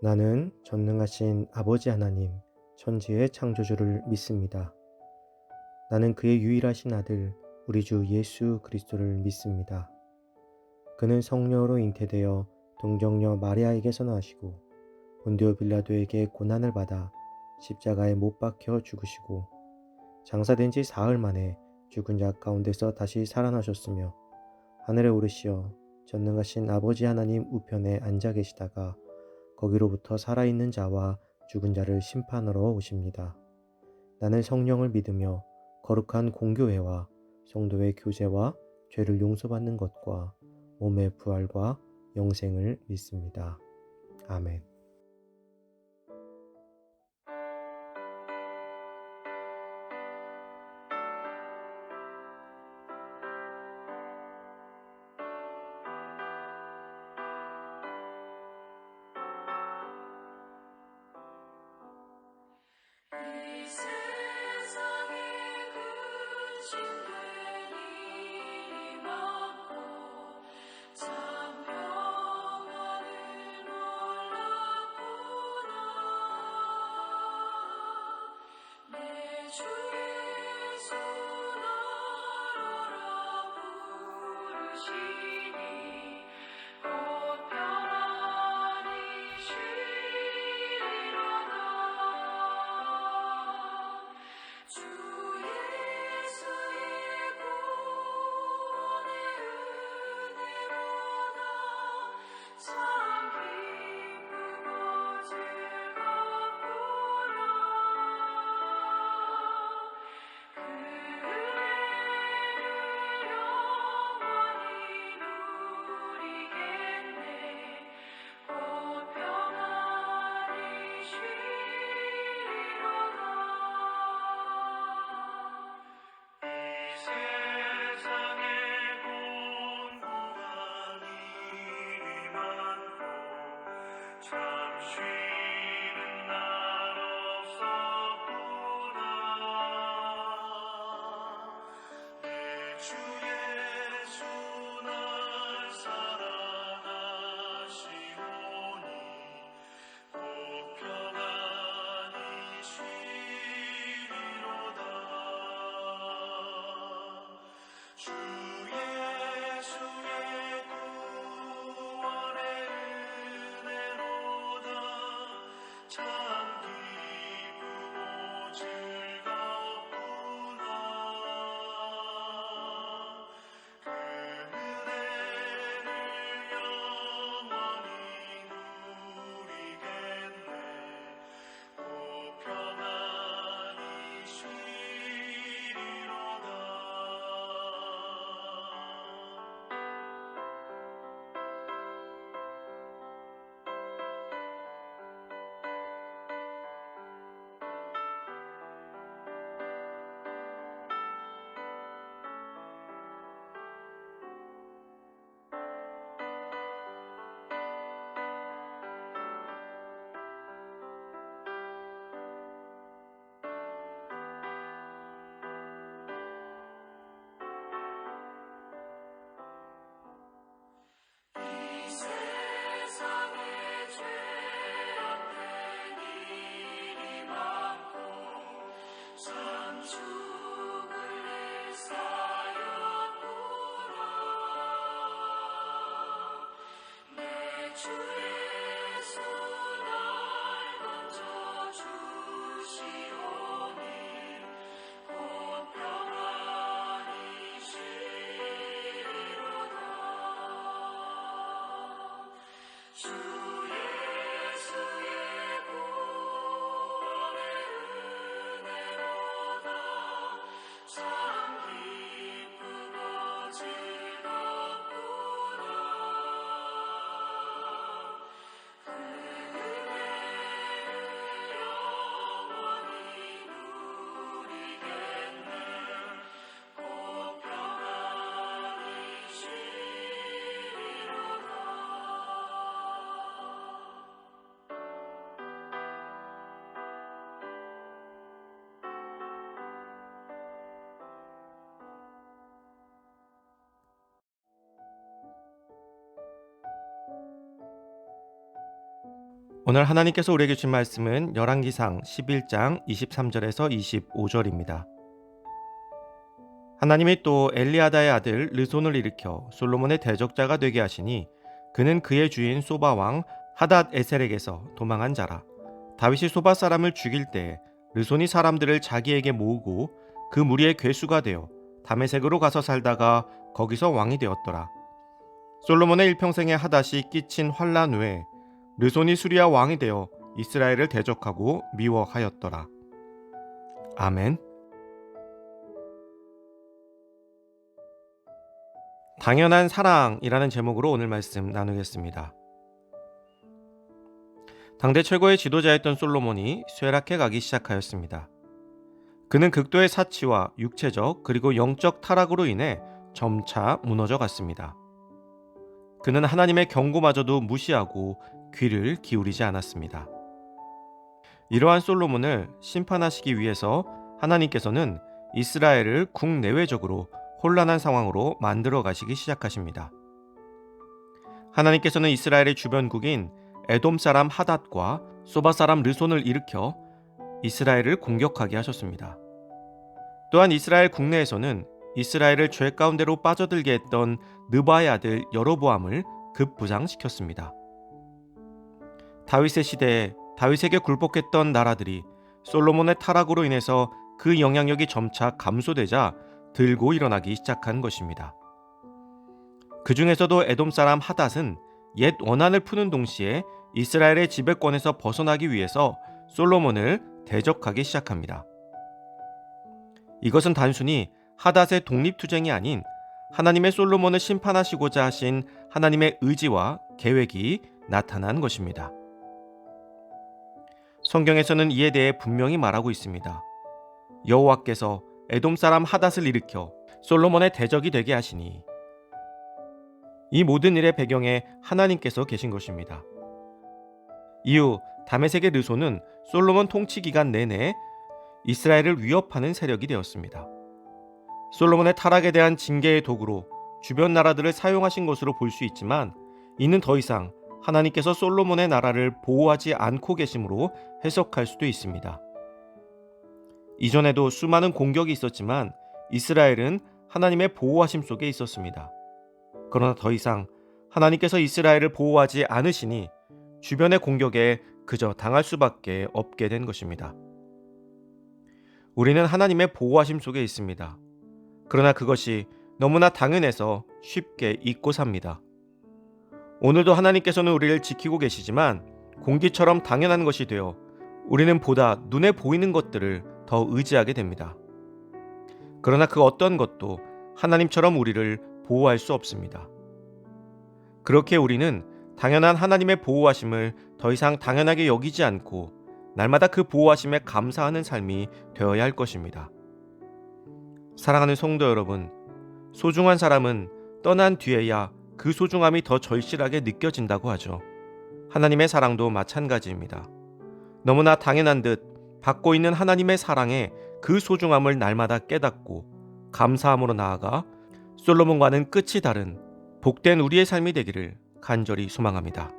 나는 전능하신 아버지 하나님, 천지의 창조주를 믿습니다. 나는 그의 유일하신 아들, 우리 주 예수 그리스도를 믿습니다. 그는 성령으로 잉태되어 동정녀 마리아에게서 나시고 본디오 빌라도에게 고난을 받아 십자가에 못 박혀 죽으시고 장사된 지 사흘 만에 죽은 자 가운데서 다시 살아나셨으며 하늘에 오르시어 전능하신 아버지 하나님 우편에 앉아 계시다가 거기로부터 살아있는 자와 죽은 자를 심판하러 오십니다. 나는 성령을 믿으며 거룩한 공교회와 성도의 교제와 죄를 용서받는 것과 몸의 부활과 영생을 믿습니다. 아멘. 이 세상에 근심된 일이 많고 참 평안을 몰랐구나. 내 주 예수 나라 부르시니 곧 평안히 쉬리로다. 주 예수의 구원의 은혜로다. 참 기쁘고 즐겁구나. 그 은혜를 영원히 누리겠네. 곧 평안히 쉬리로다. 이 세상에 공고한 일이 많고 참 쉬는 날 없었구나. 내 주 예수 날 사랑하시오니 곧 평안히 쉬리로다. 주 예수의 구원의 은혜로다. 참 기쁘고 즐겁구나. 그 은혜를 영원히 누리겠네. 곧 평안히 쉬리로다. 이 세상에 죄악된 일이 많고 참 죽을 일 쌓였구나. 내 주 예수 날 건져 주시오니 곧 평안히 쉬리로다. 주 예수의 구원의 은혜로다. 참 기쁘고 즐겁구나. 그 은혜를 영원히 누리겠네. 곧 평안히 쉬리로다. 오늘 하나님께서 우리에게 주신 말씀은 열왕기상 11장 23절에서 25절입니다. 하나님이 또 엘리아다의 아들 르손을 일으켜 솔로몬의 대적자가 되게 하시니 그는 그의 주인 소바 왕 하닷 에셀에게서 도망한 자라. 다윗이 소바 사람을 죽일 때 르손이 사람들을 자기에게 모으고 그 무리의 괴수가 되어 다메섹으로 가서 살다가 거기서 왕이 되었더라. 솔로몬의 일평생에 하닷이 끼친 환난 후에 르손이 수리아 왕이 되어 이스라엘을 대적하고 미워하였더라. 아멘. 당연한 사랑이라는 제목으로 오늘 말씀 나누겠습니다. 당대 최고의 지도자였던 솔로몬이 쇠락해 가기 시작하였습니다. 그는 극도의 사치와 육체적 그리고 영적 타락으로 인해 점차 무너져 갔습니다. 그는 하나님의 경고마저도 무시하고 귀를 기울이지 않았습니다. 이러한 솔로몬을 심판하시기 위해서 하나님께서는 이스라엘을 국내외적으로 혼란한 상황으로 만들어 가시기 시작하십니다. 하나님께서는 이스라엘의 주변국인 에돔 사람 하닷과 소바 사람 르손을 일으켜 이스라엘을 공격하게 하셨습니다. 또한 이스라엘 국내에서는 이스라엘을 죄 가운데로 빠져들게 했던 느바의 아들 여로보암을 급부상시켰습니다. 다윗의 시대에 다윗에게 굴복했던 나라들이 솔로몬의 타락으로 인해서 그 영향력이 점차 감소되자 들고 일어나기 시작한 것입니다. 그 중에서도 에돔 사람 하닷은 옛 원한을 푸는 동시에 이스라엘의 지배권에서 벗어나기 위해서 솔로몬을 대적하기 시작합니다. 이것은 단순히 하닷의 독립투쟁이 아닌 하나님의 솔로몬을 심판하시고자 하신 하나님의 의지와 계획이 나타난 것입니다. 성경에서는 이에 대해 분명히 말하고 있습니다. 여호와께서 에돔 사람 하닷을 일으켜 솔로몬의 대적이 되게 하시니, 이 모든 일의 배경에 하나님께서 계신 것입니다. 이후 다메섹의 르손은 솔로몬 통치 기간 내내 이스라엘을 위협하는 세력이 되었습니다. 솔로몬의 타락에 대한 징계의 도구로 주변 나라들을 사용하신 것으로 볼 수 있지만, 이는 더 이상 하나님께서 솔로몬의 나라를 보호하지 않고 계심으로 해석할 수도 있습니다. 이전에도 수많은 공격이 있었지만 이스라엘은 하나님의 보호하심 속에 있었습니다. 그러나 더 이상 하나님께서 이스라엘을 보호하지 않으시니 주변의 공격에 그저 당할 수밖에 없게 된 것입니다. 우리는 하나님의 보호하심 속에 있습니다. 그러나 그것이 너무나 당연해서 쉽게 잊고 삽니다. 오늘도 하나님께서는 우리를 지키고 계시지만 공기처럼 당연한 것이 되어 우리는 보다 눈에 보이는 것들을 더 의지하게 됩니다. 그러나 그 어떤 것도 하나님처럼 우리를 보호할 수 없습니다. 그렇게 우리는 당연한 하나님의 보호하심을 더 이상 당연하게 여기지 않고 날마다 그 보호하심에 감사하는 삶이 되어야 할 것입니다. 사랑하는 성도 여러분, 소중한 사람은 떠난 뒤에야 그 소중함이 더 절실하게 느껴진다고 하죠. 하나님의 사랑도 마찬가지입니다. 너무나 당연한 듯 받고 있는 하나님의 사랑에 그 소중함을 날마다 깨닫고 감사함으로 나아가 솔로몬과는 끝이 다른 복된 우리의 삶이 되기를 간절히 소망합니다.